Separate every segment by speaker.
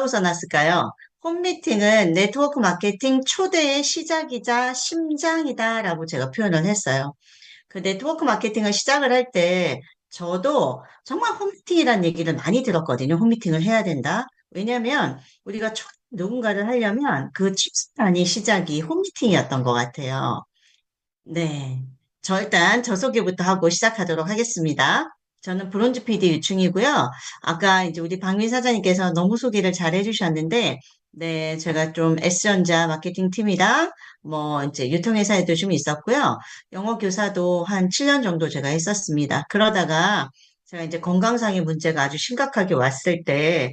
Speaker 1: 써놨을까요? 홈미팅은 네트워크 마케팅 초대의 시작이자 심장이다라고 제가 표현을 했어요. 그 네트워크 마케팅을 시작을 할 때 저도 정말 홈미팅이라는 얘기를 많이 들었거든요. 홈미팅을 해야 된다. 왜냐하면 우리가 누군가를 하려면 그 첫단이 시작이 홈미팅이었던 것 같아요. 네. 일단 저 소개부터 하고 시작하도록 하겠습니다. 저는 브론즈 PD 유충이고요. 아까 이제 우리 박민 사장님께서 너무 소개를 잘 해주셨는데, 네, 제가 좀 S전자 마케팅 팀이랑 뭐 이제 유통회사에도 좀 있었고요. 영어 교사도 한 7년 정도 제가 했었습니다. 그러다가 제가 이제 건강상의 문제가 아주 심각하게 왔을 때,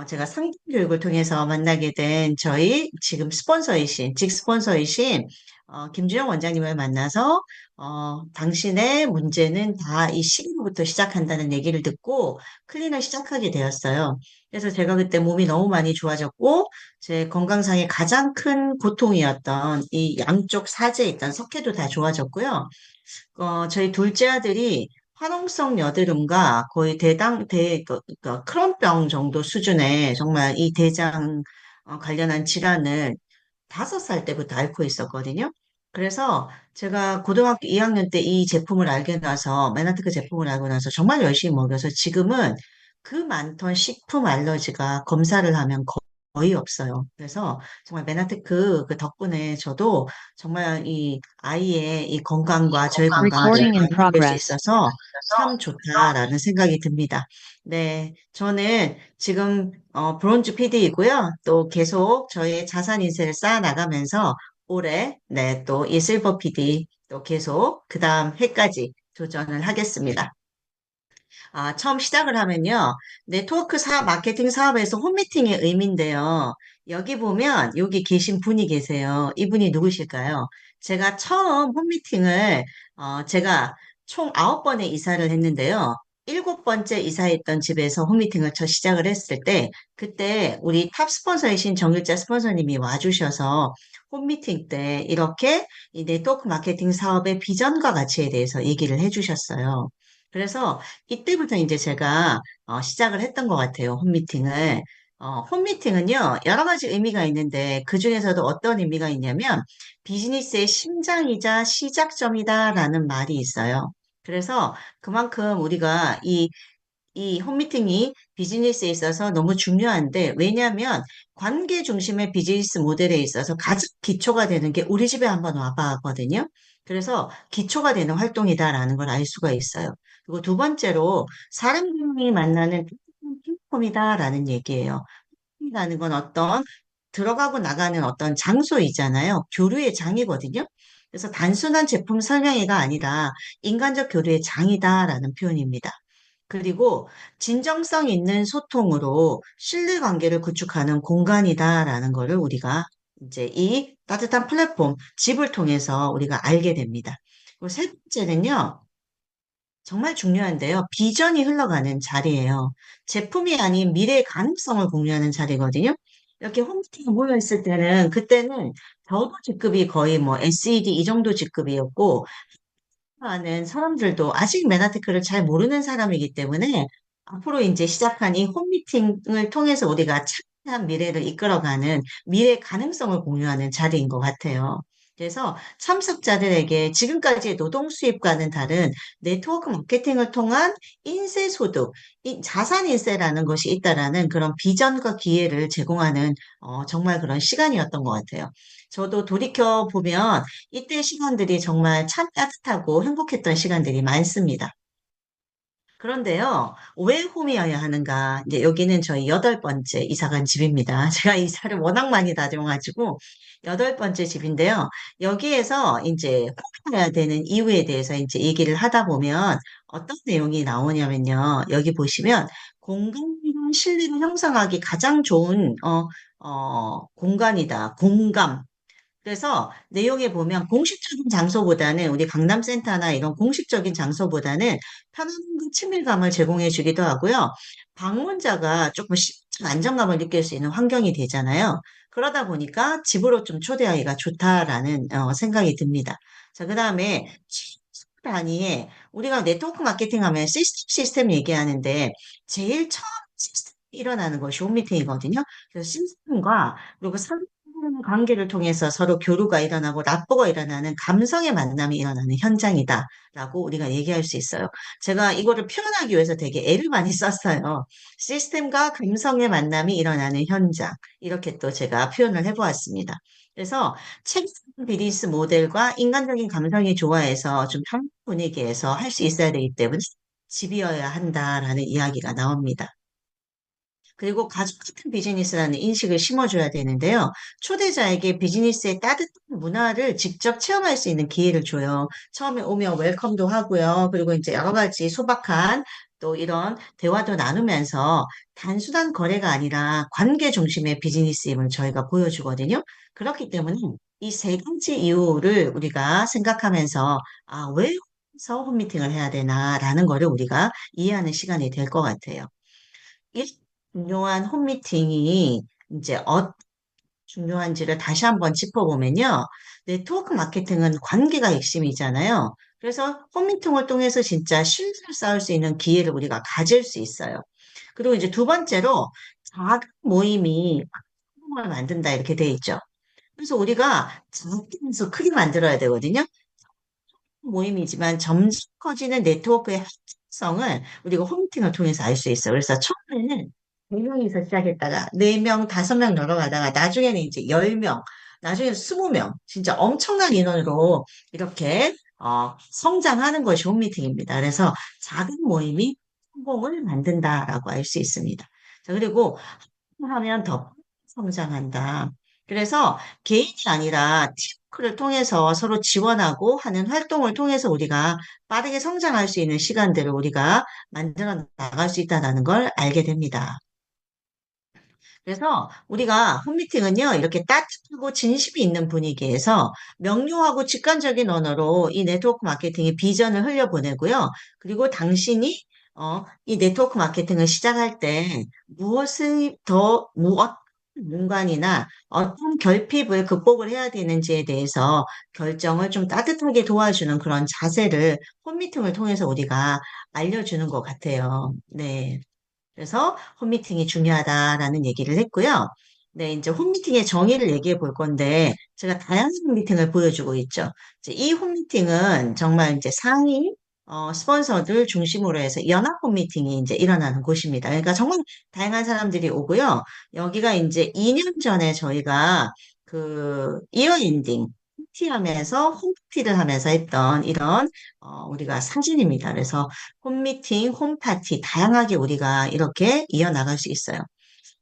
Speaker 1: 제가 상담교육을 통해서 만나게 된 저희 지금 스폰서이신, 직 스폰서이신 김주영 원장님을 만나서 당신의 문제는 다 이 시기로부터 시작한다는 얘기를 듣고 클린을 시작하게 되었어요. 그래서 제가 그때 몸이 너무 많이 좋아졌고 제 건강상의 가장 큰 고통이었던 이 양쪽 사지에 있던 석회도 다 좋아졌고요. 저희 둘째 아들이 화농성 여드름과 거의 크론병 정도 수준의 정말 이 대장 관련한 질환을 5살 때부터 앓고 있었거든요. 그래서 제가 고등학교 2학년 때 이 제품을 알게 나서, 메나테크 제품을 알고 나서 정말 열심히 먹여서 지금은 그 많던 식품 알러지가 검사를 하면 거의 없어요. 그래서 정말 메나테크 그 덕분에 저도 정말 이 아이의 이 건강과 저의 건강을 좀
Speaker 2: Recording in
Speaker 1: 바꿀 수
Speaker 2: progress.
Speaker 1: 있어서 참 좋다라는 생각이 듭니다. 네, 저는 지금 브론즈 PD이고요. 또 계속 저의 자산 인생을 쌓아 나가면서 올해 네, 또 이 실버 PD 또 계속 그 다음 해까지 도전을 하겠습니다. 처음 시작을 하면요. 네트워크 마케팅 사업에서 홈미팅의 의미인데요. 여기 보면 여기 계신 분이 계세요. 이분이 누구실까요? 제가 처음 홈미팅을 제가 총 9번의 이사를 했는데요. 7번째 이사했던 집에서 홈미팅을 첫 시작을 했을 때 그때 우리 탑 스폰서이신 정일자 스폰서님이 와주셔서 홈미팅 때 이렇게 이 네트워크 마케팅 사업의 비전과 가치에 대해서 얘기를 해주셨어요. 그래서 이때부터 이제 제가 시작을 했던 것 같아요. 홈미팅을. 홈미팅은요, 여러 가지 의미가 있는데, 그 중에서도 어떤 의미가 있냐면, 비즈니스의 심장이자 시작점이다라는 말이 있어요. 그래서 그만큼 우리가 이 홈미팅이 비즈니스에 있어서 너무 중요한데, 왜냐하면 관계 중심의 비즈니스 모델에 있어서 가장 기초가 되는 게 우리 집에 한번 와봐거든요. 그래서 기초가 되는 활동이다라는 걸 알 수가 있어요. 그리고 두 번째로 사람들이 만나는 플랫폼이다라는 얘기예요. 라는 건 어떤 들어가고 나가는 어떤 장소이잖아요. 교류의 장이거든요. 그래서 단순한 제품 설명회가 아니라 인간적 교류의 장이다라는 표현입니다. 그리고 진정성 있는 소통으로 신뢰관계를 구축하는 공간이다라는 거를 우리가 이제 이 따뜻한 플랫폼, 집을 통해서 우리가 알게 됩니다. 그리고 세 번째는요, 정말 중요한데요. 비전이 흘러가는 자리예요. 제품이 아닌 미래의 가능성을 공유하는 자리거든요. 이렇게 홈팅에 모여 있을 때는 그때는 저도 직급이 거의 뭐 SED 이 정도 직급이었고 하는 사람들도 아직 메나테크를 잘 모르는 사람이기 때문에 앞으로 이제 시작한 이 홈미팅을 통해서 우리가 창의한 미래를 이끌어가는 미래 가능성을 공유하는 자리인 것 같아요. 그래서 참석자들에게 지금까지의 노동 수입과는 다른 네트워크 마케팅을 통한 인쇄 소득, 자산 인쇄라는 것이 있다라는 그런 비전과 기회를 제공하는 정말 그런 시간이었던 것 같아요. 저도 돌이켜 보면 이때 시간들이 정말 참 따뜻하고 행복했던 시간들이 많습니다. 그런데요, 왜 홈이어야 하는가? 이제 여기는 저희 8번째 이사간 집입니다. 제가 이사를 워낙 많이 다녀가지고 8번째 집인데요. 여기에서 이제 홈이어야 되는 이유에 대해서 이제 얘기를 하다 보면 어떤 내용이 나오냐면요. 여기 보시면 공간이랑 신뢰를 형성하기 가장 좋은 공간이다. 공감. 그래서 내용에 보면 공식적인 장소보다는 우리 강남센터나 이런 공식적인 장소보다는 편안한 친밀감을 제공해 주기도 하고요. 방문자가 조금 안정감을 느낄 수 있는 환경이 되잖아요. 그러다 보니까 집으로 좀 초대하기가 좋다라는 생각이 듭니다. 자, 그다음에 단위에 우리가 네트워크 마케팅 하면 시스템 얘기하는데 제일 처음 시스템 일어나는 것이 홈미팅이거든요. 그래서 시스템과 그리고 상호 관계를 통해서 서로 교류가 일어나고 rapport 일어나는 감성의 만남이 일어나는 현장이다라고 우리가 얘기할 수 있어요. 제가 이거를 표현하기 위해서 되게 애를 많이 썼어요. 시스템과 감성의 만남이 일어나는 현장. 이렇게 또 제가 표현을 해보았습니다. 그래서 책 비즈니스 모델과 인간적인 감성이 좋아해서 좀 편한 분위기에서 할 수 있어야 되기 때문에 집이어야 한다라는 이야기가 나옵니다. 그리고 가족 같은 비즈니스라는 인식을 심어줘야 되는데요. 초대자에게 비즈니스의 따뜻한 문화를 직접 체험할 수 있는 기회를 줘요. 처음에 오면 웰컴도 하고요. 그리고 이제 여러 가지 소박한 또 이런 대화도 나누면서 단순한 거래가 아니라 관계 중심의 비즈니스임을 저희가 보여주거든요. 그렇기 때문에 이 세 가지 이유를 우리가 생각하면서 왜 홈미팅을 해야 되나라는 거를 우리가 이해하는 시간이 될 것 같아요. 이 중요한 홈미팅이 이제 중요한지를 다시 한번 짚어보면요. 네트워크 마케팅은 관계가 핵심이잖아요. 그래서 홈미팅을 통해서 진짜 신뢰를 쌓을 수 있는 기회를 우리가 가질 수 있어요. 그리고 이제 두 번째로 작은 모임이 활동을 만든다 이렇게 돼 있죠. 그래서 우리가 작게면서 크게 만들어야 되거든요. 모임이지만 점점 커지는 네트워크의 확장성을 우리가 홈팅을 통해서 알 수 있어요. 그래서 처음에는 4명이서 시작했다가 4명, 5명 늘어가다가 나중에는 이제 10명, 나중에는 20명, 진짜 엄청난 인원으로 이렇게 성장하는 것이 홈미팅입니다. 그래서 작은 모임이 성공을 만든다라고 알 수 있습니다. 자, 그리고 하면 더 성장한다. 그래서 개인이 아니라 팀워크를 통해서 서로 지원하고 하는 활동을 통해서 우리가 빠르게 성장할 수 있는 시간들을 우리가 만들어 나갈 수 있다는 걸 알게 됩니다. 그래서 우리가 홈미팅은요, 이렇게 따뜻하고 진심이 있는 분위기에서 명료하고 직관적인 언어로 이 네트워크 마케팅의 비전을 흘려보내고요. 그리고 당신이 이 네트워크 마케팅을 시작할 때 무엇 문관이나 어떤 결핍을 극복을 해야 되는지에 대해서 결정을 좀 따뜻하게 도와주는 그런 자세를 홈미팅을 통해서 우리가 알려주는 것 같아요. 네. 그래서 홈미팅이 중요하다라는 얘기를 했고요. 네, 이제 홈미팅의 정의를 얘기해 볼 건데, 제가 다양한 홈미팅을 보여주고 있죠. 이제 이 홈미팅은 정말 이제 상위, 스폰서들 중심으로 해서 연합 홈미팅이 이제 일어나는 곳입니다. 그러니까 정말 다양한 사람들이 오고요. 여기가 이제 2년 전에 저희가 그 이어 엔딩, 홈티하면서 홈티를 하면서 했던 이런 우리가 사진입니다. 그래서 홈미팅, 홈파티, 다양하게 우리가 이렇게 이어나갈 수 있어요.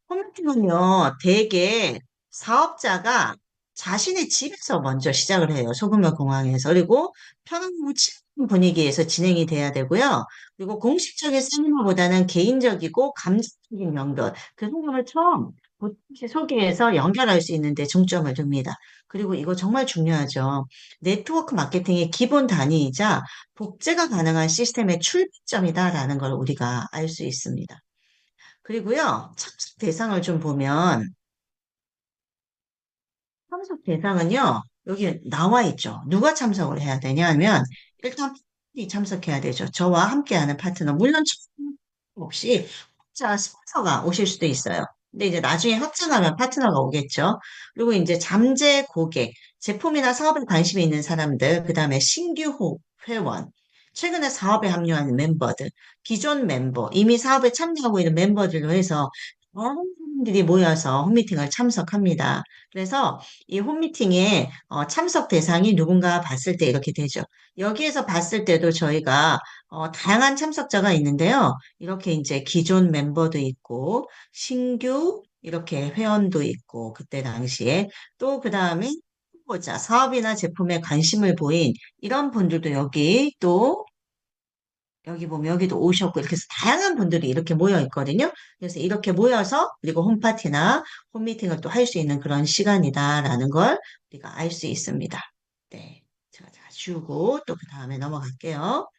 Speaker 1: 홈미팅은요, 대개 사업자가 자신의 집에서 먼저 시작을 해요. 소규모 공항에서. 그리고 편안하고 친한 분위기에서 진행이 돼야 되고요. 그리고 공식적인 세미나보다는 개인적이고 감정적인 연결, 그 사람을 처음 소개해서 연결할 수 있는데 중점을 둡니다. 그리고 이거 정말 중요하죠. 네트워크 마케팅의 기본 단위이자 복제가 가능한 시스템의 출발점이다라는 걸 우리가 알 수 있습니다. 그리고요, 참석 대상을 좀 보면, 참석 대상은요, 여기 나와 있죠. 누가 참석을 해야 되냐면, 일단 파트너이 참석해야 되죠. 저와 함께하는 파트너. 물론 없이 혼자 스폰서가 오실 수도 있어요. 근데 이제 나중에 확장하면 파트너가 오겠죠. 그리고 이제 잠재 고객, 제품이나 사업에 관심이 있는 사람들, 그 다음에 신규 회원, 최근에 사업에 합류하는 멤버들, 기존 멤버, 이미 사업에 참여하고 있는 멤버들로 해서 많은 사람들이 모여서 홈미팅을 참석합니다. 그래서 이 홈미팅에 참석 대상이 누군가 봤을 때 이렇게 되죠. 여기에서 봤을 때도 저희가 다양한 참석자가 있는데요. 이렇게 이제 기존 멤버도 있고, 신규 이렇게 회원도 있고, 그때 당시에 또 그 다음에 후보자, 사업이나 제품에 관심을 보인 이런 분들도 여기 보면 여기도 오셨고, 이렇게 해서 다양한 분들이 이렇게 모여 있거든요. 그래서 이렇게 모여서 그리고 홈파티나 홈미팅을 또 할 수 있는 그런 시간이다라는 걸 우리가 알 수 있습니다. 네. 제가 다 지우고 또 그 다음에 넘어갈게요.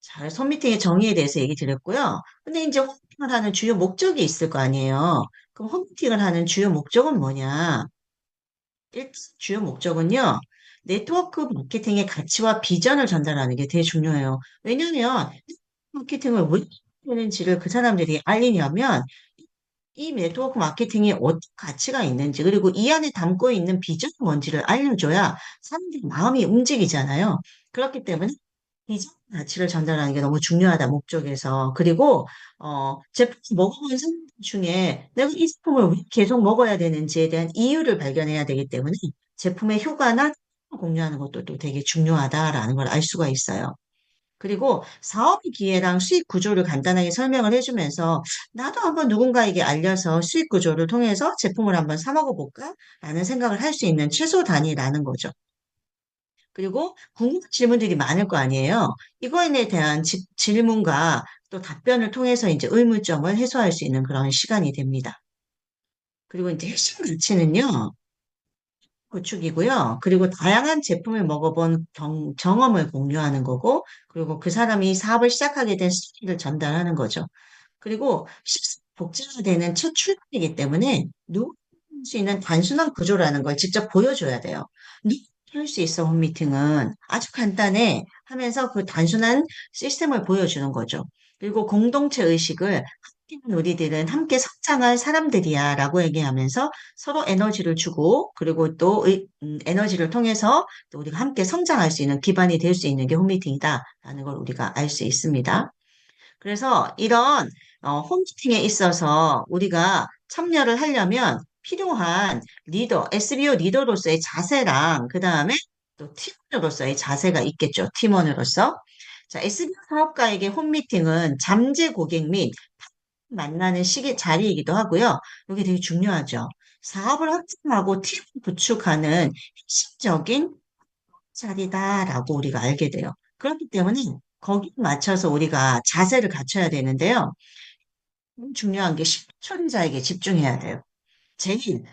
Speaker 1: 자, 홈미팅의 정의에 대해서 얘기 드렸고요. 근데 이제 홈미팅을 하는 주요 목적이 있을 거 아니에요. 그럼 홈미팅을 하는 주요 목적은 뭐냐? 주요 목적은요. 네트워크 마케팅의 가치와 비전을 전달하는 게 되게 중요해요. 왜냐면 마케팅을 왜 되는지를 그 사람들이 알리려면 이 네트워크 마케팅에 어떤 가치가 있는지, 그리고 이 안에 담고 있는 비전이 뭔지를 알려줘야 사람들이 마음이 움직이잖아요. 그렇기 때문에 비전 가치를 전달하는 게 너무 중요하다, 목적에서. 그리고, 제품 먹어본 사람들 중에 내가 이 제품을 왜 계속 먹어야 되는지에 대한 이유를 발견해야 되기 때문에 제품의 효과나 공유하는 것도 또 되게 중요하다라는 걸 알 수가 있어요. 그리고 사업의 기회랑 수익 구조를 간단하게 설명을 해주면서 나도 한번 누군가에게 알려서 수익 구조를 통해서 제품을 한번 사 먹어볼까? 라는 생각을 할 수 있는 최소 단위라는 거죠. 그리고 궁금한 질문들이 많을 거 아니에요. 이거에 대한 질문과 또 답변을 통해서 이제 의문점을 해소할 수 있는 그런 시간이 됩니다. 그리고 이제 핵심 가치는요. 구축이고요. 그리고 다양한 제품을 먹어본 경험을 공유하는 거고, 그리고 그 사람이 사업을 시작하게 된 스토리를 전달하는 거죠. 그리고 복제화되는 첫 출발이기 때문에 누구나 할 수 있는 단순한 구조라는 걸 직접 보여줘야 돼요. 누구나 할 수 있어, 홈미팅은. 아주 간단해 하면서 그 단순한 시스템을 보여주는 거죠. 그리고 공동체 의식을 함께한 우리들은 함께 성장할 사람들이야 라고 얘기하면서 서로 에너지를 주고 그리고 또 에너지를 통해서 또 우리가 함께 성장할 수 있는 기반이 될 수 있는 게 홈미팅이다라는 걸 우리가 알 수 있습니다. 그래서 이런 홈미팅에 있어서 우리가 참여를 하려면 필요한 리더, SBO 리더로서의 자세랑 그 다음에 또 팀원으로서의 자세가 있겠죠. 팀원으로서. 자, SBO 사업가에게 홈미팅은 잠재 고객 및 만나는 시기 자리이기도 하고요. 여기 되게 중요하죠. 사업을 확장하고 팀을 구축하는 핵심적인 자리다라고 우리가 알게 돼요. 그렇기 때문에 거기에 맞춰서 우리가 자세를 갖춰야 되는데요. 중요한 게 신초리자에게 집중해야 돼요. 제일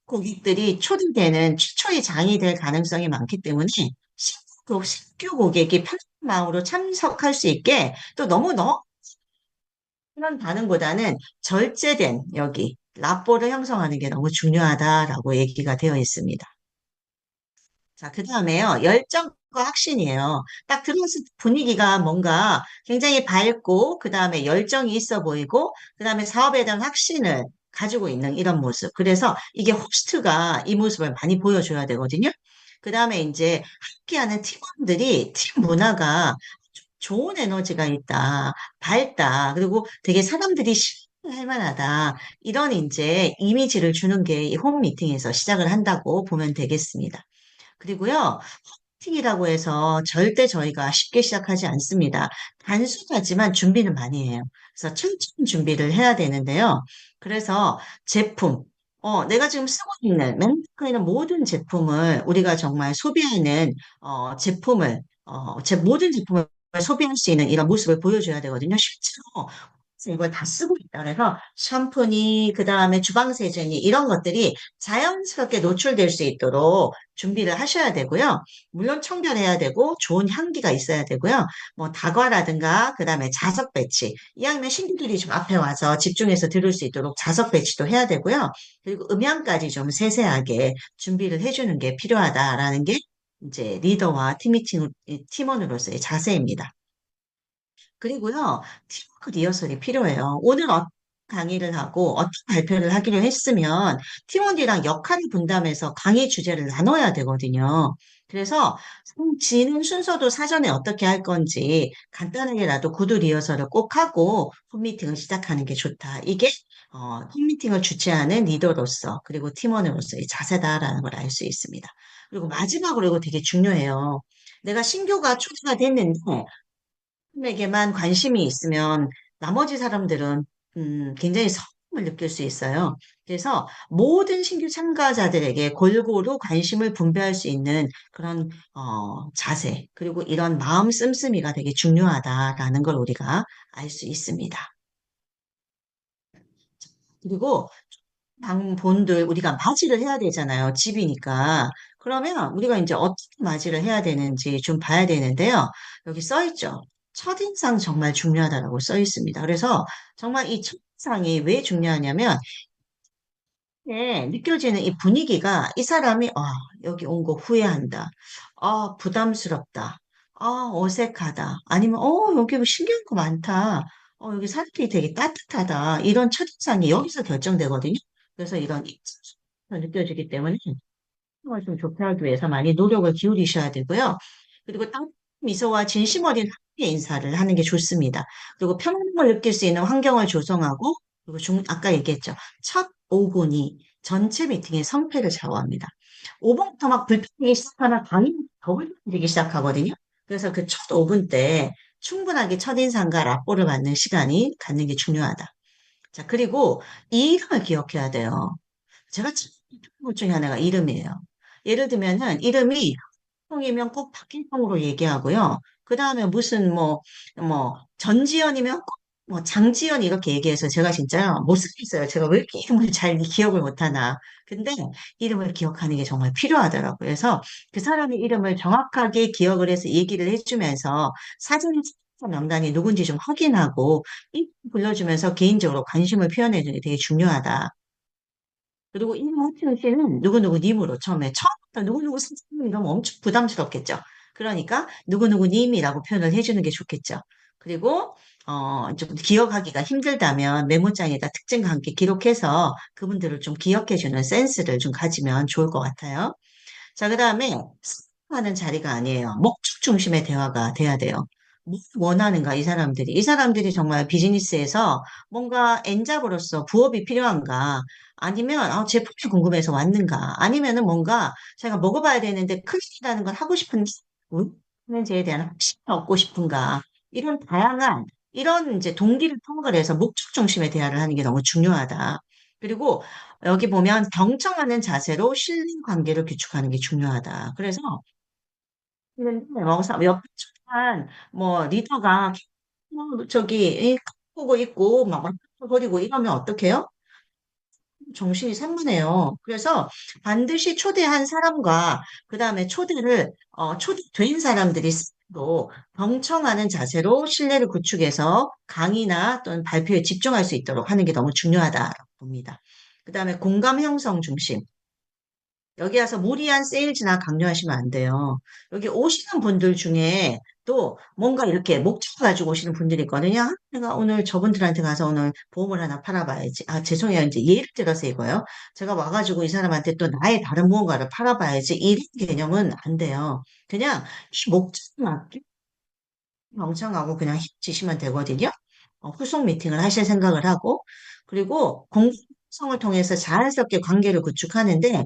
Speaker 1: 고객들이 초대되는 최초의 장이 될 가능성이 많기 때문에 신규 고객이 편한 마음으로 참석할 수 있게 또 너무 그런 반응보다는 절제된 여기 라포를 형성하는 게 너무 중요하다라고 얘기가 되어 있습니다. 자, 그 다음에요. 열정과 확신이에요. 딱 들어왔을 때 분위기가 뭔가 굉장히 밝고, 그 다음에 열정이 있어 보이고, 그 다음에 사업에 대한 확신을 가지고 있는 이런 모습. 그래서 이게 호스트가 이 모습을 많이 보여줘야 되거든요. 그 다음에 이제 함께하는 팀원들이 팀 문화가 좋은 에너지가 있다, 밝다, 그리고 되게 사람들이 신뢰할 만하다. 이런 이제 이미지를 주는 게 이 홈 미팅에서 시작을 한다고 보면 되겠습니다. 그리고요, 팅이라고 해서 절대 저희가 쉽게 시작하지 않습니다. 단순하지만 준비는 많이 해요. 그래서 철저한 준비를 해야 되는데요. 그래서 제품, 내가 지금 쓰고 있는, 맨투있는 모든 제품을 우리가 정말 소비하는, 모든 제품을 소비할 수 있는 이런 모습을 보여줘야 되거든요. 실제로 이걸 다 쓰고 있다. 그래서 샴푸니, 그 다음에 주방세제니 이런 것들이 자연스럽게 노출될 수 있도록 준비를 하셔야 되고요. 물론 청결해야 되고 좋은 향기가 있어야 되고요. 뭐 다과라든가 그 다음에 자석 배치. 이왕이면 신규들이 좀 앞에 와서 집중해서 들을 수 있도록 자석 배치도 해야 되고요. 그리고 음향까지 좀 세세하게 준비를 해주는 게 필요하다라는 게 이제 리더와 팀원으로서의 자세입니다. 그리고요, 팀워크 리허설이 필요해요. 오늘 어떤 강의를 하고 어떤 발표를 하기로 했으면 팀원들이랑 역할을 분담해서 강의 주제를 나눠야 되거든요. 그래서 진행 순서도 사전에 어떻게 할 건지 간단하게라도 구두 리허설을 꼭 하고 홈미팅을 시작하는 게 좋다. 이게 홈미팅을 주최하는 리더로서 그리고 팀원으로서의 자세다라는 걸 알 수 있습니다. 그리고 마지막으로 이거 되게 중요해요. 내가 신규가 초대가 됐는데 에게만 관심이 있으면 나머지 사람들은 굉장히 서름을 느낄 수 있어요. 그래서 모든 신규 참가자들에게 골고루 관심을 분배할 수 있는 그런 자세 그리고 이런 마음 씀씀이가 되게 중요하다라는 걸 우리가 알 수 있습니다. 그리고 방본들 우리가 맞이를 해야 되잖아요. 집이니까. 그러면 우리가 이제 어떻게 맞이를 해야 되는지 좀 봐야 되는데요. 여기 써 있죠. 첫인상 정말 중요하다라고 써 있습니다. 그래서 정말 이 첫인상이 왜 중요하냐면 느껴지는 이 분위기가 이 사람이 여기 온 거 후회한다. 부담스럽다. 어색하다. 아니면 여기 뭐 신기한 거 많다. 여기 사람들이 되게 따뜻하다. 이런 첫인상이 여기서 결정되거든요. 그래서 이런 입장이 느껴지기 때문에 을좀 좋게 하기 위해서 많이 노력을 기울이셔야 되고요. 그리고 땅 미소와 진심 어린 함께 인사를 하는 게 좋습니다. 그리고 편안함을 느낄 수 있는 환경을 조성하고, 그리고 아까 얘기했죠. 첫 5분이 전체 미팅의 성패를 좌우합니다. 5분부터 막 불편하기 시작하나 당연히 더 불편해지기 시작하거든요. 그래서 그 첫 5분 때 충분하게 첫인상과 라포를 받는 시간이 갖는 게 중요하다. 자, 그리고 이 이름을 기억해야 돼요. 제가 찾는 것 중에 하나가 이름이에요. 예를 들면은 이름이 형이면 꼭 박희형으로 얘기하고요. 그 다음에 무슨 전지현이면 꼭 장지현 이렇게 얘기해서 제가 진짜요 못 쓰겠어요. 제가 왜 이렇게 이름을 잘 기억을 못하나. 근데 이름을 기억하는 게 정말 필요하더라고요. 그래서 그 사람의 이름을 정확하게 기억을 해서 얘기를 해주면서 사진 명단이 누군지 좀 확인하고 이 불러주면서 개인적으로 관심을 표현해 주는 게 되게 중요하다. 그리고 이 호칭 씨는 누구누구님으로 처음부터 누구누구 선생님 이러면 엄청 부담스럽겠죠. 그러니까 누구누구님이라고 표현을 해주는 게 좋겠죠. 그리고 좀 기억하기가 힘들다면 메모장에다 특징과 함께 기록해서 그분들을 좀 기억해주는 센스를 좀 가지면 좋을 것 같아요. 자, 그 다음에 하는 자리가 아니에요. 목적 중심의 대화가 돼야 돼요. 뭐 원하는가, 이 사람들이. 이 사람들이 정말 비즈니스에서 뭔가 엔잡으로서 부업이 필요한가, 아니면 제품이 궁금해서 왔는가, 아니면은 뭔가 제가 먹어봐야 되는데 클릭이라는 걸 하고 싶은지, 하는지에 대한 확신을 얻고 싶은가, 이런 다양한, 이런 이제 동기를 통과를 해서 목적 중심의 대화를 하는 게 너무 중요하다. 그리고 여기 보면 경청하는 자세로 신뢰 관계를 구축하는 게 중요하다. 그래서 옆에 축한 리더가 저기 보고 있고 막 버리고 이러면 어떡해요? 정신이 산만해요. 그래서 반드시 초대한 사람과 그 다음에 초대된 사람들이 또 경청하는 자세로 신뢰를 구축해서 강의나 또는 발표에 집중할 수 있도록 하는 게 너무 중요하다고 봅니다. 그 다음에 공감 형성 중심. 여기 와서 무리한 세일즈나 강요하시면 안 돼요. 여기 오시는 분들 중에 또 뭔가 이렇게 목적 가지고 오시는 분들이 있거든요. 내가 오늘 저분들한테 가서 오늘 보험을 하나 팔아봐야지. 죄송해요. 이제 예를 들어서 이거요. 제가 와가지고 이 사람한테 또 나의 다른 무언가를 팔아봐야지. 이런 개념은 안 돼요. 그냥 이 목적만 경청하고 그냥 힘주시면 되거든요. 후속 미팅을 하실 생각을 하고, 그리고 공정성을 통해서 자연스럽게 관계를 구축하는데,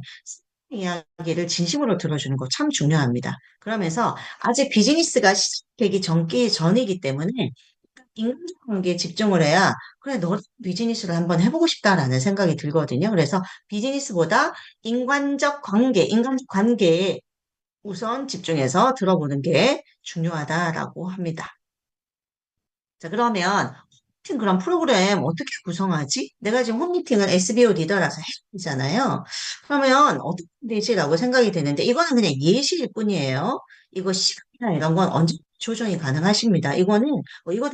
Speaker 1: 이야기를 진심으로 들어주는 거 참 중요합니다. 그러면서 아직 비즈니스가 시작되기 전이기 때문에 인간적 관계에 집중을 해야, 그래, 너 비즈니스를 한번 해보고 싶다라는 생각이 들거든요. 그래서 비즈니스보다 인간적 관계에 우선 집중해서 들어보는 게 중요하다라고 합니다. 자, 그러면 홈미팅 그런 프로그램 어떻게 구성하지? 내가 지금 홈미팅은 SBO 리더라서 해야 되잖아요. 그러면 어떻게 되지라고 생각이 되는데 이거는 그냥 예시일 뿐이에요. 이거 시간이나 이런 건 언제 조정이 가능하십니다. 이거는 이거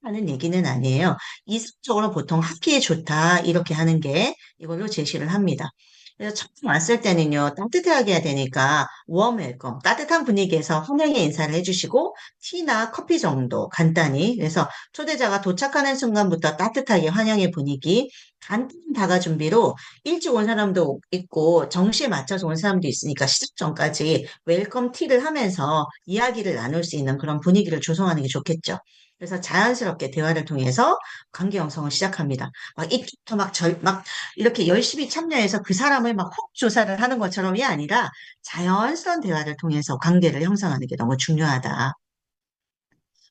Speaker 1: 하는 얘기는 아니에요. 이성적으로 보통 하기에 좋다 이렇게 하는 게 이걸로 제시를 합니다. 그래서 처음 왔을 때는요, 따뜻하게 해야 되니까, 웜 웰컴, 따뜻한 분위기에서 환영의 인사를 해주시고, 티나 커피 정도 간단히. 그래서 초대자가 도착하는 순간부터 따뜻하게 환영의 분위기, 간단한 다가 준비로 일찍 온 사람도 있고 정시에 맞춰서 온 사람도 있으니까 시작 전까지 웰컴 티를 하면서 이야기를 나눌 수 있는 그런 분위기를 조성하는 게 좋겠죠. 그래서 자연스럽게 대화를 통해서 관계 형성을 시작합니다. 막 이쪽부터 막 이렇게 열심히 참여해서 그 사람을 막 훅 조사를 하는 것처럼이 아니라 자연스러운 대화를 통해서 관계를 형성하는 게 너무 중요하다.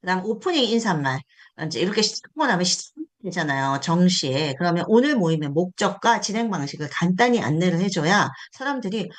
Speaker 1: 그다음 오프닝 인사말 이제 이렇게 시작하고 나면 시작되잖아요. 정시에. 그러면 오늘 모임의 목적과 진행 방식을 간단히 안내를 해줘야 사람들이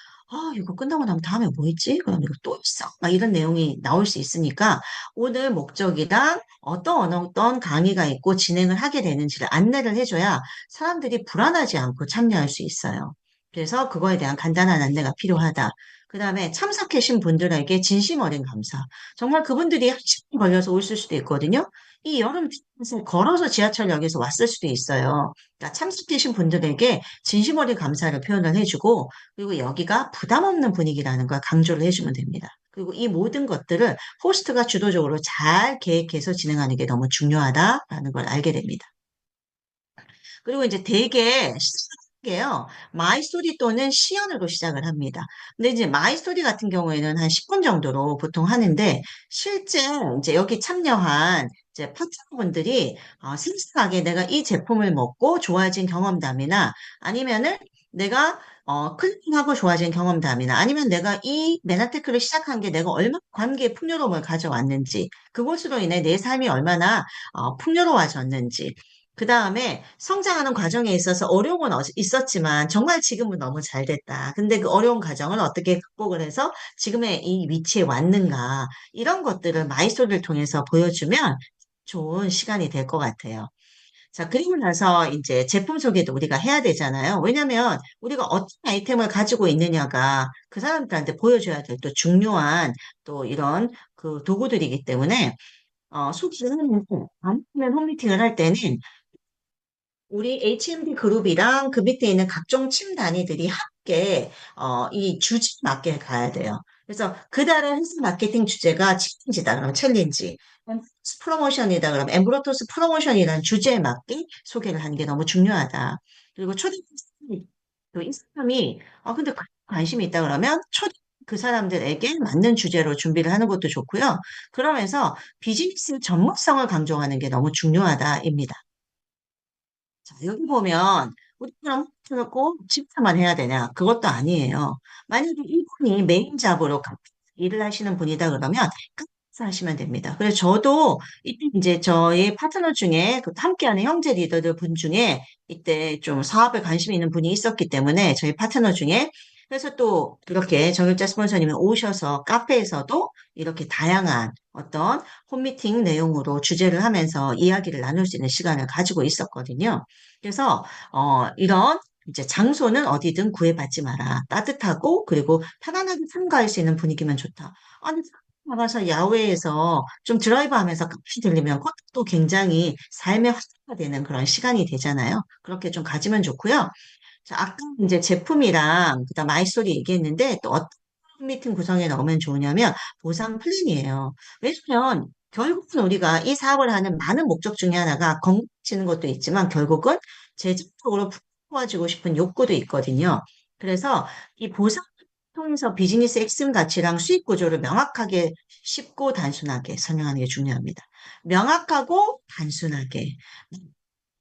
Speaker 1: 이거 끝나고 나면 다음에 뭐 있지? 그럼 이거 또 있어. 막 이런 내용이 나올 수 있으니까 오늘 목적이랑 어떤 강의가 있고 진행을 하게 되는지를 안내를 해줘야 사람들이 불안하지 않고 참여할 수 있어요. 그래서 그거에 대한 간단한 안내가 필요하다. 그다음에 참석하신 분들에게 진심 어린 감사. 정말 그분들이 한 시간 걸려서 오실 수도 있거든요. 이 여름 에 걸어서 지하철역에서 왔을 수도 있어요. 그러니까 참석해주신 분들에게 진심 어린 감사를 표현을 해주고, 그리고 여기가 부담 없는 분위기라는 걸 강조를 해주면 됩니다. 그리고 이 모든 것들을 호스트가 주도적으로 잘 계획해서 진행하는 게 너무 중요하다라는 걸 알게 됩니다. 그리고 이제 되게 게요. 마이스토리 또는 시연으로 시작을 합니다. 근데 이제 마이스토리 같은 경우에는 한 10분 정도로 보통 하는데 실제 이제 여기 참여한 이제 파트너분들이 생생하게 내가 이 제품을 먹고 좋아진 경험담이나 아니면은 내가 클릭하고 좋아진 경험담이나 아니면 내가 이 메나테크를 시작한 게 내가 얼마나 관계에 풍요로움을 가져왔는지 그것으로 인해 내 삶이 얼마나 풍요로워졌는지 그 다음에 성장하는 과정에 있어서 어려움은 있었지만 정말 지금은 너무 잘 됐다. 근데 그 어려운 과정을 어떻게 극복을 해서 지금의 이 위치에 왔는가. 이런 것들을 마이스토리를 통해서 보여주면 좋은 시간이 될 것 같아요. 자, 그리고 나서 이제 제품 소개도 우리가 해야 되잖아요. 왜냐면 우리가 어떤 아이템을 가지고 있느냐가 그 사람들한테 보여줘야 될 또 중요한 또 이런 그 도구들이기 때문에 소개를 하는데 아니면 홈미팅을 할 때는 우리 HMD 그룹이랑 그 밑에 있는 각종 팀 단위들이 함께 이 주제 맞게 가야 돼요. 그래서 그달의 헬스 마케팅 주제가 챌린지다 그러면 챌린지, 엠브로토스 프로모션이다 그러면 엠브로토스 프로모션이라는 주제에 맞게 소개를 하는 게 너무 중요하다. 그리고 초대 또이 사람이 근데 관심이 있다 그러면 초대 그 사람들에게 맞는 주제로 준비를 하는 것도 좋고요. 그러면서 비즈니스 전문성을 강조하는 게 너무 중요하다입니다. 자, 여기 보면 우리처럼 꼭 집사만 해야 되냐? 그것도 아니에요. 만약에 이분이 메인 잡으로 일을 하시는 분이다 그러면 끝에서 하시면 됩니다. 그래서 저도 이때 이제 저희 파트너 중에 그 함께하는 형제 리더들 분 중에 이때 좀 사업에 관심 있는 분이 있었기 때문에 저희 파트너 중에 그래서 또 이렇게 정육자 스폰서님이 오셔서 카페에서도 이렇게 다양한 어떤 홈미팅 내용으로 주제를 하면서 이야기를 나눌 수 있는 시간을 가지고 있었거든요. 그래서 이런 이제 장소는 어디든 구애받지 마라. 따뜻하고 그리고 편안하게 참가할 수 있는 분위기면 좋다. 아니 나가서 야외에서 좀 드라이브 하면서 커피 들리면 그것도 굉장히 삶의 화제가 되는 그런 시간이 되잖아요. 그렇게 좀 가지면 좋고요. 자, 아까 이제 제품이랑 그다음 마이스토리 얘기했는데 또 어떤 미팅 구성에 넣으면 좋으냐면 보상 플랜이에요. 왜냐면 결국은 우리가 이 사업을 하는 많은 목적 중에 하나가 건강해지는 것도 있지만 결국은 재정적으로 부러워지고 싶은 욕구도 있거든요. 그래서 이 보상 통해서 비즈니스 핵심 가치랑 수익 구조를 명확하게 쉽고 단순하게 설명하는 게 중요합니다. 명확하고 단순하게.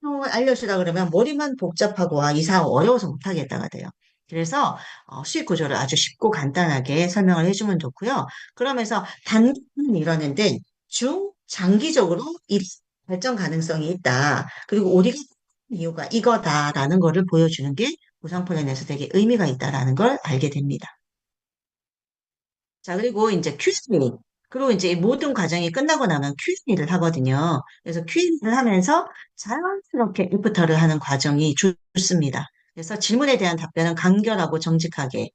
Speaker 1: 을 알려주라 그러면 머리만 복잡하고 이 사업 어려워서 못하겠다가 돼요. 그래서 수익 구조를 아주 쉽고 간단하게 설명을 해주면 좋고요. 그러면서 단기는 이러는데 장기적으로 이 발전 가능성이 있다. 그리고 우리가 이유가 이거다라는 거를 보여주는 게 보상 플랜에서 되게 의미가 있다라는 걸 알게 됩니다. 자, 그리고 이제 Q&A. 그리고 이제 이 모든 과정이 끝나고 나면 Q&A를 하거든요. 그래서 Q&A를 하면서 자연스럽게 리프터를 하는 과정이 좋습니다. 그래서 질문에 대한 답변은 간결하고 정직하게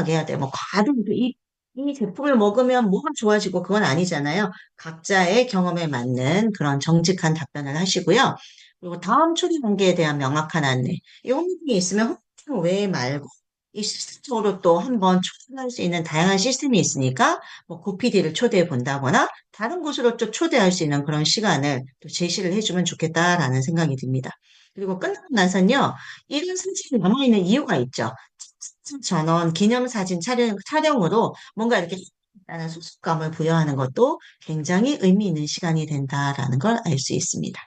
Speaker 1: 해야 돼요. 뭐 과도히 이 제품을 먹으면 뭐가 좋아지고 그건 아니잖아요. 각자의 경험에 맞는 그런 정직한 답변을 하시고요. 그리고 다음 초대 단계에 대한 명확한 안내. 이 홈미팅이 있으면 홈미팅 외에 말고 이 시스템적으로 또 한번 초대할 수 있는 다양한 시스템이 있으니까 뭐 고PD를 초대해 본다거나 다른 곳으로 또 초대할 수 있는 그런 시간을 또 제시를 해주면 좋겠다라는 생각이 듭니다. 그리고 끝나고 나서는요, 이런 사진이 남아있는 이유가 있죠. 전원 기념사진 촬영으로 뭔가 이렇게 나는 소속감을 부여하는 것도 굉장히 의미 있는 시간이 된다라는 걸 알 수 있습니다.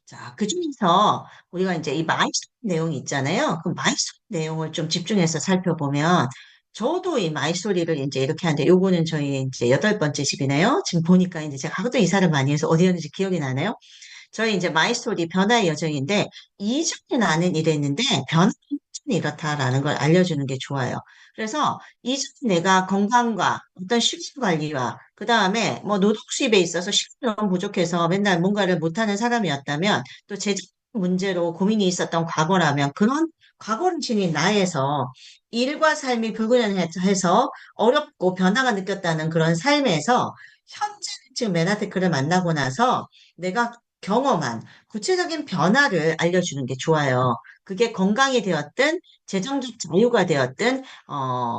Speaker 1: 자, 그중에서 우리가 이제 이 마이스터 내용이 있잖아요. 그 마이스터 내용을 좀 집중해서 살펴보면 저도 이 마이스토리를 이제 이렇게 하는데 요거는 저희 이제 8번째 집이네요. 지금 보니까 이제 제가 하도 이사를 많이 해서 어디였는지 기억이 나네요. 저희 이제 마이스토리 변화의 여정인데 이전에 나는 이랬는데 변화는 이렇다라는 걸 알려주는 게 좋아요. 그래서 이전에 내가 건강과 어떤 식습 관리와 그 다음에 뭐 노동 수입에 있어서 시간이 너무 부족해서 맨날 뭔가를 못하는 사람이었다면 또 재정 문제로 고민이 있었던 과거라면 그런 과거를 지닌 나에서 일과 삶이 불균형해서 어렵고 변화가 느꼈다는 그런 삶에서 현재 지금 메나테크를 만나고 나서 내가 경험한 구체적인 변화를 알려주는 게 좋아요. 그게 건강이 되었든, 재정적 자유가 되었든,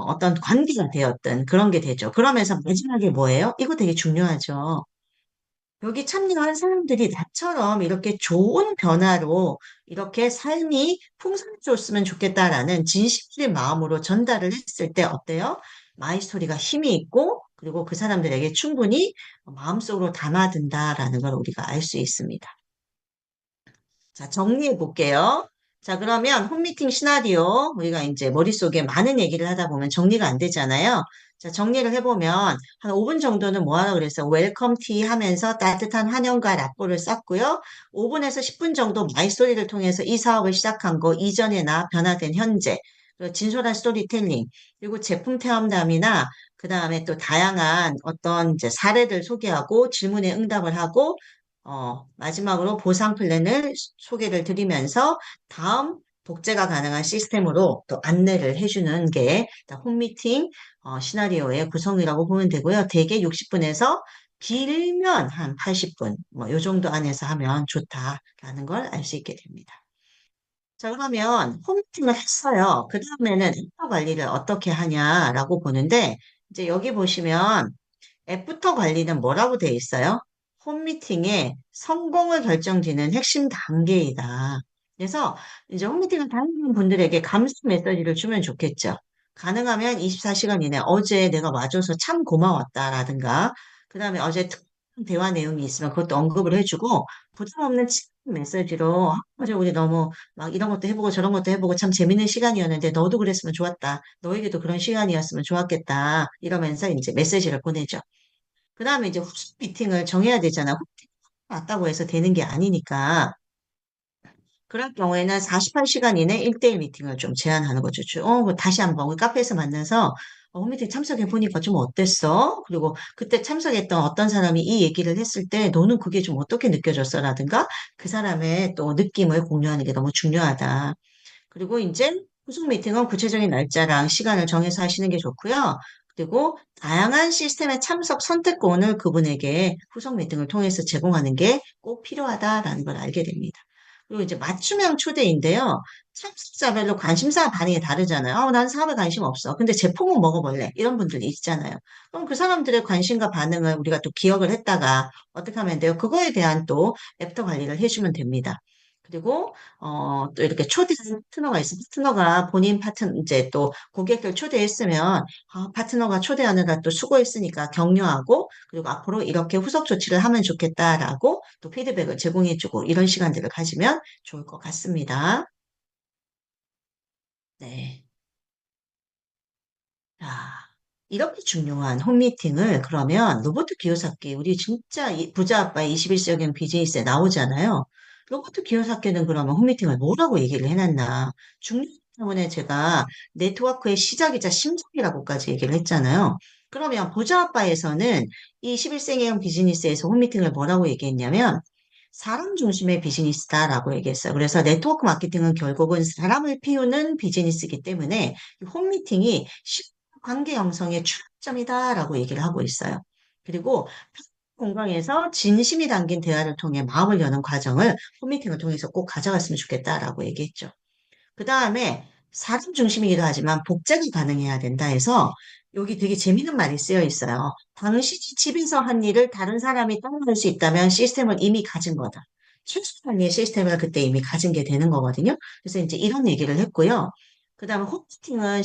Speaker 1: 어떤 관계가 되었든 그런 게 되죠. 그러면서 마지막에 뭐예요? 이거 되게 중요하죠. 여기 참여한 사람들이 나처럼 이렇게 좋은 변화로 이렇게 삶이 풍성해졌으면 좋겠다라는 진심된 마음으로 전달을 했을 때 어때요? 마이스토리가 힘이 있고 그리고 그 사람들에게 충분히 마음속으로 담아든다라는 걸 우리가 알 수 있습니다. 자, 정리해 볼게요. 자, 그러면 홈미팅 시나리오, 우리가 이제 머릿속에 많은 얘기를 하다 보면 정리가 안 되잖아요. 자, 정리를 해보면 한 5분 정도는 뭐 하라 그랬어요? 웰컴 티 하면서 따뜻한 환영과 라포를 쌓고요. 5분에서 10분 정도 마이스토리를 통해서 이 사업을 시작한 거 이전에나 변화된 현재, 그리고 진솔한 스토리텔링, 그리고 제품 체험담이나 그 다음에 또 다양한 어떤 이제 사례를 소개하고 질문에 응답을 하고 마지막으로 보상 플랜을 소개를 드리면서 다음 복제가 가능한 시스템으로 또 안내를 해주는 게 홈미팅 시나리오의 구성이라고 보면 되고요. 대개 60분에서 길면 한 80분, 뭐, 요 정도 안에서 하면 좋다라는 걸 알 수 있게 됩니다. 자, 그러면 홈미팅을 했어요. 그 다음에는 앱 관리를 어떻게 하냐라고 보는데, 이제 여기 보시면 앱부터 관리는 뭐라고 돼 있어요? 홈미팅의 성공을 결정짓는 핵심 단계이다. 그래서 이제 홈미팅을 다니는 분들에게 감사 메시지를 주면 좋겠죠. 가능하면 24시간 이내 어제 내가 와줘서 참 고마웠다라든가, 그 다음에 어제 특별한 대화 내용이 있으면 그것도 언급을 해주고, 부담 없는 메시지로 어제 우리 너무 막 이런 것도 해보고 저런 것도 해보고 참 재밌는 시간이었는데 너도 그랬으면 좋았다. 너에게도 그런 시간이었으면 좋았겠다. 이러면서 이제 메시지를 보내죠. 그 다음에 이제 후속 미팅을 정해야 되잖아. 후속 왔다고 해서 되는 게 아니니까. 그럴 경우에는 48시간 이내 1대1 미팅을 좀 제안하는 거죠. 그 다시 한번 우리 카페에서 만나서 홈미팅 참석해 보니까 좀 어땠어? 그리고 그때 참석했던 어떤 사람이 이 얘기를 했을 때 너는 그게 좀 어떻게 느껴졌어? 라든가 그 사람의 또 느낌을 공유하는 게 너무 중요하다. 그리고 이제 후속 미팅은 구체적인 날짜랑 시간을 정해서 하시는 게 좋고요. 그리고 다양한 시스템의 참석 선택권을 그분에게 후속 미팅을 통해서 제공하는 게 꼭 필요하다라는 걸 알게 됩니다. 그리고 이제 맞춤형 초대인데요. 참석자별로 관심사 반응이 다르잖아요. 난 사업에 관심 없어. 근데 제품은 먹어볼래. 이런 분들이 있잖아요. 그럼 그 사람들의 관심과 반응을 우리가 또 기억을 했다가 어떻게 하면 돼요? 그거에 대한 또 애프터 관리를 해주면 됩니다. 그리고 또 이렇게 초대한 파트너가 있으면 파트너가 본인 이제 또 고객들 초대했으면 파트너가 초대하느라 또 수고했으니까 격려하고 그리고 앞으로 이렇게 후속 조치를 하면 좋겠다라고 또 피드백을 제공해주고 이런 시간들을 가지면 좋을 것 같습니다. 네. 자, 이렇게 중요한 홈미팅을 그러면 로버트 기요사키, 우리 진짜 부자 아빠의 21세기 비즈니스에 나오잖아요. 로버트 기요사키는 그러면 홈미팅을 뭐라고 얘기를 해놨나? 중요하기 때문에 제가 네트워크의 시작이자 심장이라고까지 얘기를 했잖아요. 그러면 부자 아빠에서는 이 21세기형 비즈니스에서 홈미팅을 뭐라고 얘기했냐면 사람 중심의 비즈니스다라고 얘기했어요. 그래서 네트워크 마케팅은 결국은 사람을 피우는 비즈니스이기 때문에 이 홈미팅이 관계 형성의 출발점이다라고 얘기를 하고 있어요. 그리고 공강에서 진심이 담긴 대화를 통해 마음을 여는 과정을 홈미팅을 통해서 꼭 가져갔으면 좋겠다라고 얘기했죠. 그 다음에 사람 중심이기도 하지만 복잡이 가능해야 된다 해서 여기 되게 재밌는 말이 쓰여 있어요. 당신이 집에서 한 일을 다른 사람이 따라할 수 있다면 시스템을 이미 가진 거다. 최소한의 시스템을 그때 이미 가진 게 되는 거거든요. 그래서 이제 이런 얘기를 했고요. 그 다음에 호스팅은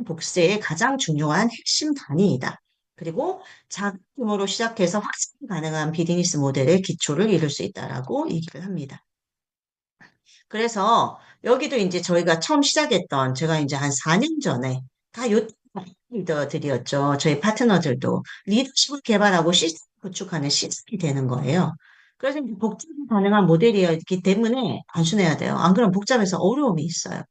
Speaker 1: 복세의 가장 중요한 핵심 단위이다. 그리고 작은 규모로 시작해서 확산 가능한 비즈니스 모델의 기초를 이룰 수 있다라고 얘기를 합니다. 그래서 여기도 이제 저희가 처음 시작했던 제가 이제 한 4년 전에 다 요 리더들이었죠. 저희 파트너들도 리더십을 개발하고 시스템 구축하는 시스템이 되는 거예요. 그래서 이제 복잡이 가능한 모델이었기 때문에 단순해야 돼요. 안 그러면 복잡해서 어려움이 있어요.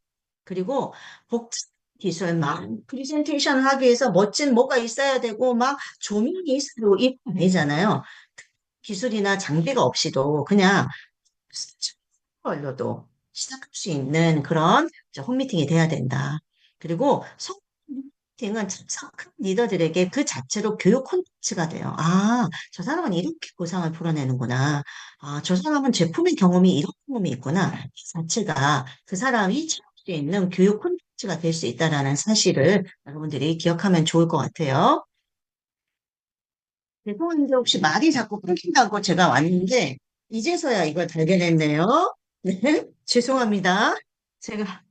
Speaker 1: 그리고 복잡 기술 막 프리젠테이션을 하기 위해서 멋진 뭐가 있어야 되고 막 조명이 있어도 이거 아니잖아요. 기술이나 장비가 없이도 그냥 걸로도 시작할 수 있는 그런 이제 홈미팅이 돼야 된다. 그리고 홈미팅은 참석한 리더들에게 그 자체로 교육 콘텐츠가 돼요. 아, 저 사람은 이렇게 고상을 풀어내는구나. 아, 저 사람은 제품의 경험이 이런 경험이 있구나. 이 자체가 그 사람이 채울 수 있는 교육 콘텐츠가 될 수 있다라는 사실을 여러분들이 기억하면 좋을 것 같아요. 죄송한데 혹시 말이 자꾸 끊긴다고 제가 왔는데 이제서야 이걸 발견했네요. 네, 죄송합니다. 제가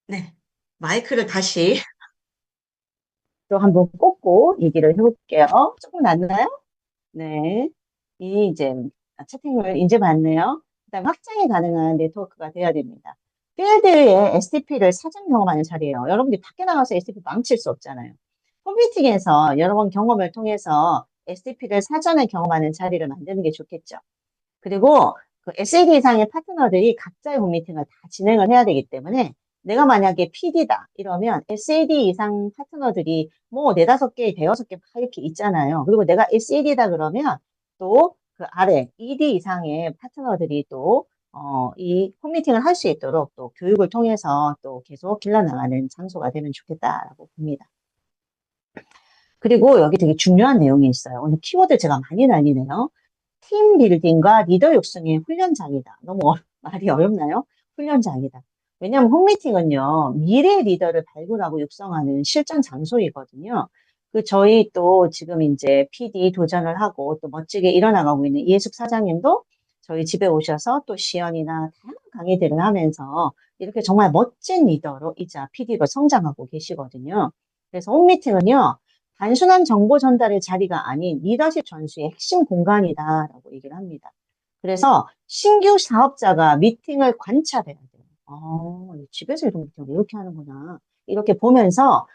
Speaker 1: 네, 마이크를 다시 또 한번 꽂고 얘기를 해볼게요. 조금 낫나요? 네. 이 이제 채팅을 이제 봤네요. 그다음 확장이 가능한 네트워크가 돼야 됩니다. 필드의 STP를 사전 경험하는 자리예요. 여러분들이 밖에 나가서 STP 망칠 수 없잖아요. 홈미팅에서 여러 번 경험을 통해서 STP를 사전에 경험하는 자리를 만드는 게 좋겠죠. 그리고 그 SAD 이상의 파트너들이 각자의 홈미팅을 다 진행을 해야 되기 때문에 내가 만약에 PD다 이러면 SAD 이상 파트너들이 뭐 네다섯 개, 대여섯 개 이렇게 있잖아요. 그리고 내가 SAD다 그러면 또 그 아래 ED 이상의 파트너들이 또 이 홈미팅을 할 수 있도록 또 교육을 통해서 또 계속 길러나가는 장소가 되면 좋겠다라고 봅니다. 그리고 여기 되게 중요한 내용이 있어요. 오늘 키워드 제가 많이 날리네요. 팀 빌딩과 리더 육성의 훈련장이다. 너무 말이 어렵나요? 훈련장이다. 왜냐하면 홈미팅은요, 미래 리더를 발굴하고 육성하는 실전 장소이거든요. 그 저희 또 지금 이제 PD 도전을 하고 또 멋지게 일어나가고 있는 이해숙 사장님도 저희 집에 오셔서 또 시연이나 다양한 강의들을 하면서 이렇게 정말 멋진 리더로 이자 PD로 성장하고 계시거든요. 그래서 홈미팅은요, 단순한 정보 전달의 자리가 아닌 리더십 전수의 핵심 공간이다라고 얘기를 합니다. 그래서 신규 사업자가 미팅을 관찰해야 돼요. 집에서 이런 미팅을 이렇게 하는구나. 이렇게 보면서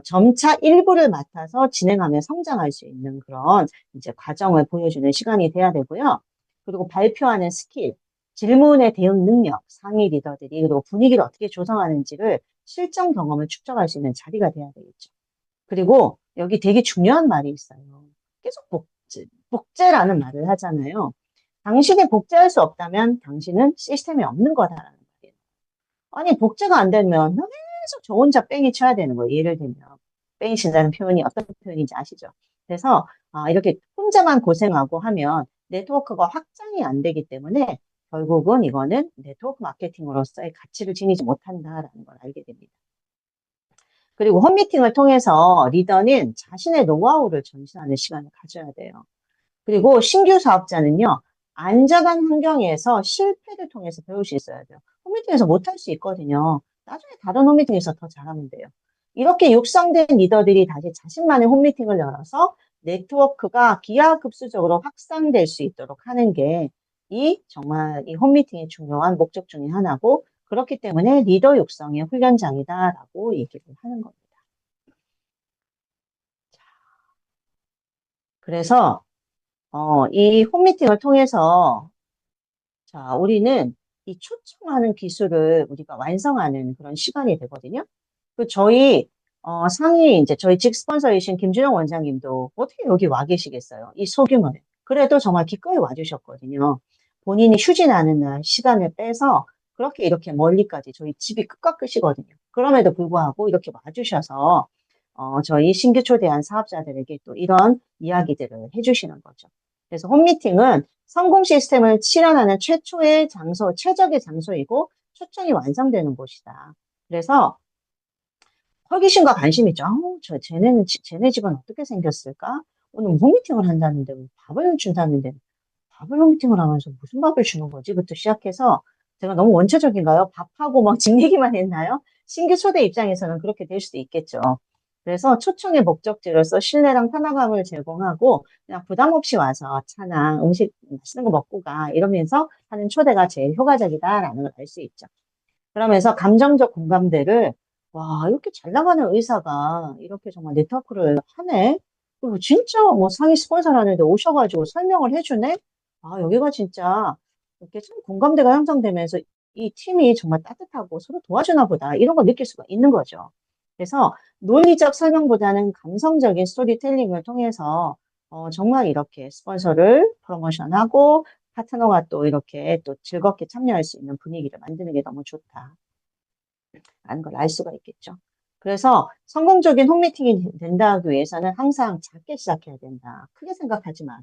Speaker 1: 점차 일부를 맡아서 진행하며 성장할 수 있는 그런 이제 과정을 보여주는 시간이 돼야 되고요. 그리고 발표하는 스킬, 질문의 대응 능력, 상위 리더들이 그리고 분위기를 어떻게 조성하는지를 실전 경험을 축적할 수 있는 자리가 돼야 되겠죠. 그리고 여기 되게 중요한 말이 있어요. 계속 복제라는 말을 하잖아요. 당신이 복제할 수 없다면 당신은 시스템에 없는 거다라는 말이에요. 아니, 복제가 안 되면 계속 저 혼자 뺑이 쳐야 되는 거예요. 예를 들면. 뺑이 친다는 표현이 어떤 표현인지 아시죠? 그래서 이렇게 혼자만 고생하고 하면 네트워크가 확장이 안 되기 때문에 결국은 이거는 네트워크 마케팅으로서의 가치를 지니지 못한다라는 걸 알게 됩니다. 그리고 홈미팅을 통해서 리더는 자신의 노하우를 전수하는 시간을 가져야 돼요. 그리고 신규 사업자는요, 안전한 환경에서 실패를 통해서 배울 수 있어야 돼요. 홈미팅에서 못할 수 있거든요. 나중에 다른 홈미팅에서 더 잘하면 돼요. 이렇게 육성된 리더들이 다시 자신만의 홈미팅을 열어서 네트워크가 기하급수적으로 확산될 수 있도록 하는 게 정말 이 홈미팅의 중요한 목적 중에 하나고, 그렇기 때문에 리더 육성의 훈련장이다라고 얘기를 하는 겁니다. 그래서 이 홈미팅을 통해서 자, 우리는 이 초청하는 기술을 우리가 완성하는 그런 시간이 되거든요. 그 저희 상위 이제 저희 직 스폰서이신 김준영 원장님도 어떻게 여기 와 계시겠어요? 이 소규모에. 그래도 정말 기꺼이 와주셨거든요. 본인이 휴지 나는 날 시간을 빼서 그렇게 이렇게 멀리까지 저희 집이 끝과 끝이거든요. 그럼에도 불구하고 이렇게 와주셔서 저희 신규 초대한 사업자들에게 또 이런 이야기들을 해주시는 거죠. 그래서 홈미팅은 성공 시스템을 실현하는 최초의 장소, 최적의 장소이고 초청이 완성되는 곳이다. 그래서 호기심과 관심이 있죠. 쟤네 집은 어떻게 생겼을까? 오늘 무슨 미팅을 한다는데, 뭐 밥을 준다는데, 밥을 미팅을 하면서 무슨 밥을 주는 거지? 부터 시작해서 제가 너무 원초적인가요? 밥하고 막 집 얘기만 했나요? 신규 초대 입장에서는 그렇게 될 수도 있겠죠. 그래서 초청의 목적지로서 신뢰랑 편안감을 제공하고 그냥 부담 없이 와서 차나 음식 맛있는 거 먹고 가 이러면서 하는 초대가 제일 효과적이다라는 걸 알 수 있죠. 그러면서 감정적 공감대를 와, 이렇게 잘 나가는 의사가 이렇게 정말 네트워크를 하네? 그리고 진짜 뭐 상위 스폰서라는데 오셔가지고 설명을 해주네? 아, 여기가 진짜 이렇게 참 공감대가 형성되면서 이 팀이 정말 따뜻하고 서로 도와주나 보다. 이런 걸 느낄 수가 있는 거죠. 그래서 논리적 설명보다는 감성적인 스토리텔링을 통해서 정말 이렇게 스폰서를 프로모션하고 파트너가 또 이렇게 또 즐겁게 참여할 수 있는 분위기를 만드는 게 너무 좋다. 라는 걸 알 수가 있겠죠. 그래서 성공적인 홈미팅이 된다기 위해서는 항상 작게 시작해야 된다. 크게 생각하지 마라.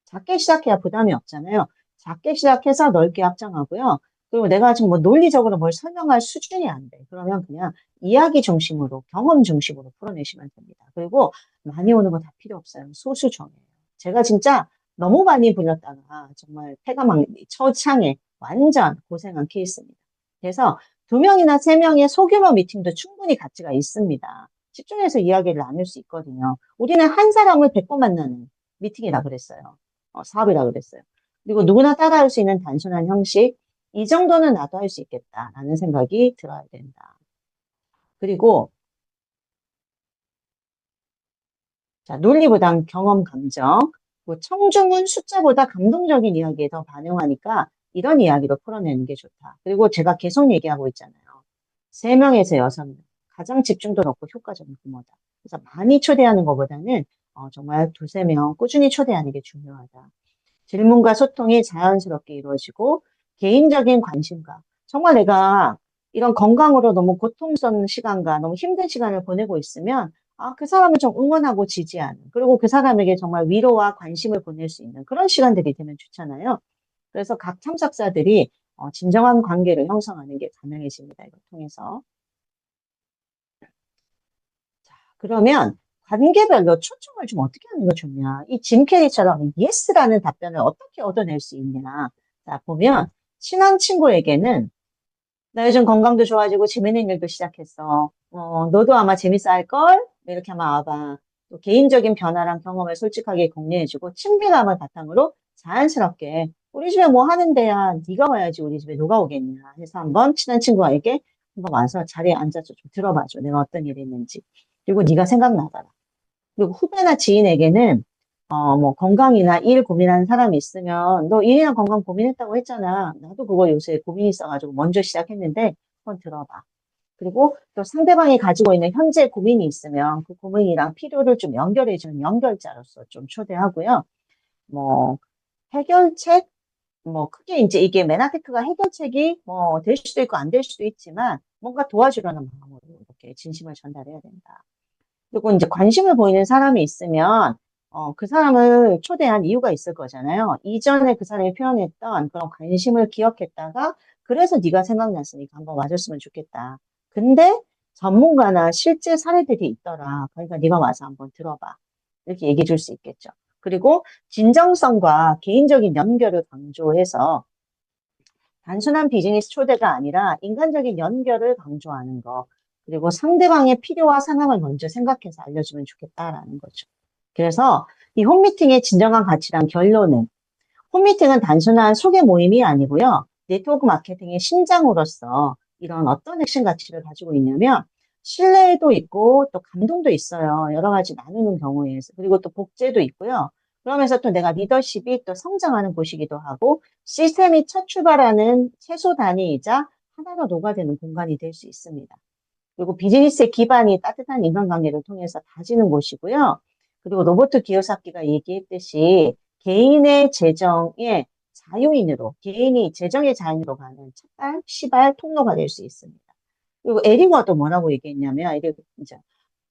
Speaker 1: 작게 시작해야 부담이 없잖아요. 작게 시작해서 넓게 확장하고요. 그리고 내가 지금 뭐 논리적으로 뭘 설명할 수준이 안 돼. 그러면 그냥 이야기 중심으로, 경험 중심으로 풀어내시면 됩니다. 그리고 많이 오는 거 다 필요 없어요. 소수 정예요. 제가 진짜 너무 많이 불렸다가 정말 폐가 막 처창에 완전 고생한 케이스입니다. 그래서 두 명이나 세 명의 소규모 미팅도 충분히 가치가 있습니다. 집중해서 이야기를 나눌 수 있거든요. 우리는 한 사람을 100번 만나는 미팅이라 그랬어요. 사업이라 그랬어요. 그리고 누구나 따라할 수 있는 단순한 형식, 이 정도는 나도 할 수 있겠다라는 생각이 들어야 된다. 그리고 자, 논리보단 경험, 감정, 뭐 청중은 숫자보다 감동적인 이야기에 더 반응하니까 이런 이야기로 풀어내는 게 좋다. 그리고 제가 계속 얘기하고 있잖아요. 3명에서 6명. 가장 집중도 높고 효과적인 규모다. 그래서 많이 초대하는 것보다는 정말 두세 명 꾸준히 초대하는 게 중요하다. 질문과 소통이 자연스럽게 이루어지고 개인적인 관심과 정말 내가 이런 건강으로 너무 고통스러운 시간과 너무 힘든 시간을 보내고 있으면 그 사람을 좀 응원하고 지지하는 그리고 그 사람에게 정말 위로와 관심을 보낼 수 있는 그런 시간들이 되면 좋잖아요. 그래서 각 참석자들이 진정한 관계를 형성하는 게 가능해집니다. 이걸 통해서. 그러면 관계별로 초점을 좀 어떻게 하는 거 좋냐. 이 짐 캐리처럼 예스라는 답변을 어떻게 얻어낼 수 있냐. 자, 보면 친한 친구에게는 나 요즘 건강도 좋아지고 재밌는 일도 시작했어. 너도 아마 재밌어 할걸? 이렇게 한번 와봐. 또 개인적인 변화랑 경험을 솔직하게 공유해주고 친밀감을 바탕으로 자연스럽게 우리 집에 뭐 하는데야 네가 와야지 우리 집에 누가 오겠냐 해서 한번 친한 친구에게 한번 와서 자리에 앉아서 좀 들어봐줘. 내가 어떤 일이 있는지. 그리고 네가 생각나더라. 그리고 후배나 지인에게는 뭐 건강이나 일 고민하는 사람이 있으면 너 일이나 건강 고민했다고 했잖아. 나도 그거 요새 고민이 있어가지고 먼저 시작했는데 한번 들어봐. 그리고 또 상대방이 가지고 있는 현재 고민이 있으면 그 고민이랑 필요를 좀 연결해주는 연결자로서 좀 초대하고요. 뭐 해결책 뭐 크게 이제 이게 메나테크가 해결책이 뭐 될 수도 있고 안 될 수도 있지만 뭔가 도와주려는 마음으로 이렇게 진심을 전달해야 된다. 그리고 이제 관심을 보이는 사람이 있으면 그 사람을 초대한 이유가 있을 거잖아요. 이전에 그 사람이 표현했던 그런 관심을 기억했다가 그래서 네가 생각났으니까 한번 와줬으면 좋겠다. 근데 전문가나 실제 사례들이 있더라. 그러니까 네가 와서 한번 들어봐. 이렇게 얘기해 줄 수 있겠죠. 그리고 진정성과 개인적인 연결을 강조해서 단순한 비즈니스 초대가 아니라 인간적인 연결을 강조하는 거. 그리고 상대방의 필요와 상황을 먼저 생각해서 알려주면 좋겠다라는 거죠. 그래서 이 홈미팅의 진정한 가치란 결론은 홈미팅은 단순한 소개 모임이 아니고요. 네트워크 마케팅의 신장으로서 이런 어떤 핵심 가치를 가지고 있냐면 신뢰도 있고 또 감동도 있어요. 여러 가지 나누는 경우에. 그리고 또 복제도 있고요. 그러면서 또 내가 리더십이 또 성장하는 곳이기도 하고 시스템이 첫 출발하는 최소 단위이자 하나로 녹아드는 공간이 될 수 있습니다. 그리고 비즈니스의 기반이 따뜻한 인간관계를 통해서 다지는 곳이고요. 그리고 로버트 기요사키가 얘기했듯이 개인의 재정의 자유인으로, 개인이 재정의 자유인으로 가는 첫발, 시발 통로가 될 수 있습니다. 그리고 에리워도 뭐라고 얘기했냐면, 이게 이제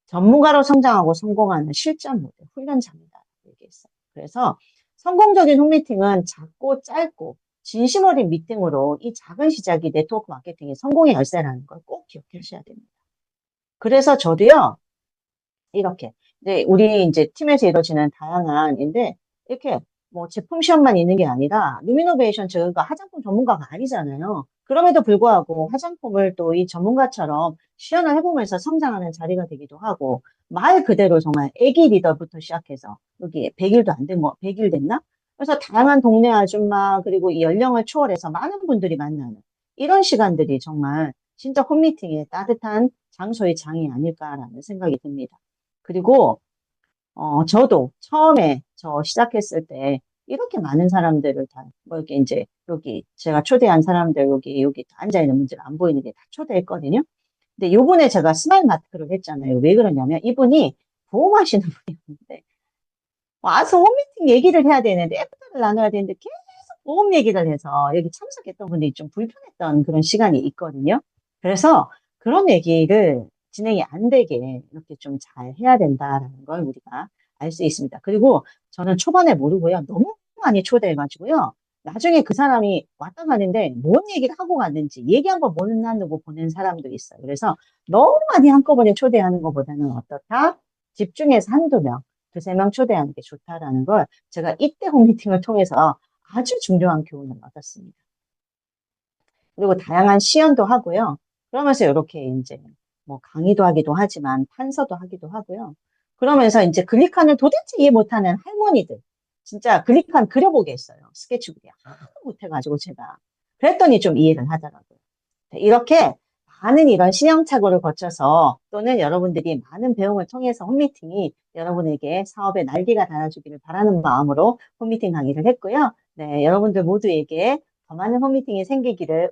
Speaker 1: 전문가로 성장하고 성공하는 실전 모델, 훈련장이다. 얘기했어요. 그래서 성공적인 홈미팅은 작고 짧고 진심 어린 미팅으로 이 작은 시작이 네트워크 마케팅의 성공의 열쇠라는 걸 꼭 기억하셔야 됩니다. 그래서 저도요, 이렇게. 이제 우리 이제 팀에서 이루어지는 다양한 인데, 이렇게 뭐 제품 시험만 있는 게 아니라, 루미노베이션 저희가 화장품 전문가가 아니잖아요. 그럼에도 불구하고 화장품을 또 이 전문가처럼 시연을 해보면서 성장하는 자리가 되기도 하고, 말 그대로 정말 애기 리더부터 시작해서, 여기 100일도 안 된, 뭐, 100일 됐나? 그래서 다양한 동네 아줌마, 그리고 이 연령을 초월해서 많은 분들이 만나는 이런 시간들이 정말 진짜 홈미팅의 따뜻한 장소의 장이 아닐까라는 생각이 듭니다. 그리고 저도 처음에 저 시작했을 때 이렇게 많은 사람들을 다, 뭐 이렇게 이제 여기 제가 초대한 사람들 여기 앉아 있는 분들 안 보이는데 다 초대했거든요. 근데 요번에 제가 스마일 마스크를 했잖아요. 왜 그러냐면 이분이 보험하시는 분이었는데 와서 홈미팅 얘기를 해야 되는데 애프터를 나눠야 되는데 계속 보험 얘기를 해서 여기 참석했던 분들이 좀 불편했던 그런 시간이 있거든요. 그래서 그런 얘기를
Speaker 2: 진행이 안 되게 이렇게 좀 잘 해야 된다라는 걸 우리가 알 수 있습니다. 그리고 저는 초반에 모르고요. 너무 많이 초대해가지고요. 나중에 그 사람이 왔다 가는데 뭔 얘기를 하고 갔는지 얘기 한번 못 나누고 보낸 사람도 있어요. 그래서 너무 많이 한꺼번에 초대하는 것보다는 어떻다? 집중해서 한두 명, 두세 명 초대하는 게 좋다라는 걸 제가 이때 홈미팅을 통해서 아주 중요한 교훈을 얻었습니다. 그리고 다양한 시연도 하고요. 그러면서 이렇게 이제 뭐 강의도 하기도 하지만 판서도 하기도 하고요. 그러면서 이제 글리칸을 도대체 이해 못하는 할머니들, 진짜 글리칸 그려보게 했어요. 스케치북에. 하나도 못해가지고 제가. 그랬더니 좀 이해를 하더라고요. 네, 이렇게 많은 이런 시행착오를 거쳐서 또는 여러분들이 많은 배움을 통해서 홈미팅이 여러분에게 사업의 날개가 달아주기를 바라는 마음으로 홈미팅 강의를 했고요. 네, 여러분들 모두에게 더 많은 홈미팅이 생기기를